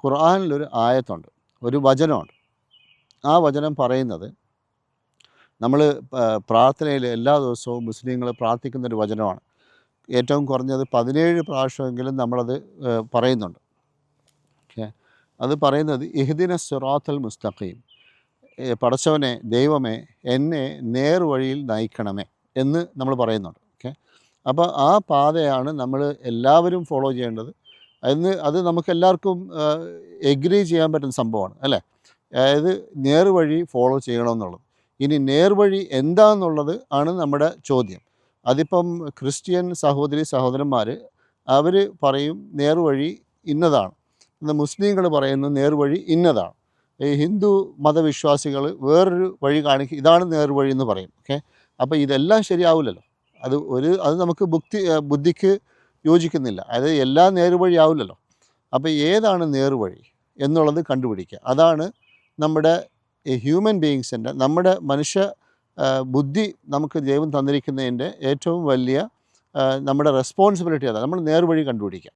ഖുർആനിലൊരു ആയത്തുണ്ട്, ഒരു വചനമുണ്ട്. ആ വചനം പറയുന്നത് നമ്മൾ പ്രാർത്ഥനയിൽ എല്ലാ ദിവസവും മുസ്ലിങ്ങൾ പ്രാർത്ഥിക്കുന്നൊരു വചനമാണ്. ഏറ്റവും കുറഞ്ഞത് 17 പ്രാവശ്യമെങ്കിലും നമ്മളത് പറയുന്നുണ്ട്. ഓക്കെ, അത് പറയുന്നത് ഇഹ്ദിന സിറാത്തൽ മുസ്തഖീം, പടച്ചവനെ ദൈവമേ എന്നെ നേർവഴിയിൽ നയിക്കണമേ എന്ന് നമ്മൾ പറയുന്നുണ്ട്. ഓക്കെ, അപ്പോൾ ആ പാതയാണ് നമ്മൾ എല്ലാവരും ഫോളോ ചെയ്യേണ്ടത്. അത് നമുക്കെല്ലാവർക്കും എഗ്രി ചെയ്യാൻ പറ്റുന്ന സംഭവമാണ് അല്ലേ? അതായത് നേർവഴി ഫോളോ ചെയ്യണമെന്നുള്ളത്. ഇനി നേർവഴി എന്താണെന്നുള്ളത് ആണ് നമ്മുടെ ചോദ്യം. അതിപ്പം ക്രിസ്ത്യൻ സഹോദരി സഹോദരന്മാർ അവർ പറയും നേർവഴി ഇന്നതാണ്, എന്നാൽ മുസ്ലിങ്ങൾ പറയുന്നു നേർവഴി ഇന്നതാണ്. ഈ ഹിന്ദു മതവിശ്വാസികൾ വേറൊരു വഴി കാണിക്കും, ഇതാണ് നേർവഴി എന്ന് പറയും. ഓക്കെ, അപ്പോൾ ഇതെല്ലാം ശരിയാവില്ലല്ലോ. അത് നമുക്ക് ബുദ്ധിക്ക് യോജിക്കുന്നില്ല. അതായത് എല്ലാ നേർവഴി ആവില്ലല്ലോ. അപ്പോൾ ഏതാണ് നേർവഴി എന്നുള്ളത് കണ്ടുപിടിക്കുക. അതാണ് നമ്മുടെ ഹ്യൂമൻ ബീയിങ്സിൻ്റെ, നമ്മുടെ മനുഷ്യ ബുദ്ധി നമുക്ക് ദൈവം തന്നിരിക്കുന്നതിൻ്റെ ഏറ്റവും വലിയ നമ്മുടെ റെസ്പോൺസിബിലിറ്റി. അതാണ് നമ്മൾ നേർവഴി കണ്ടുപിടിക്കുക.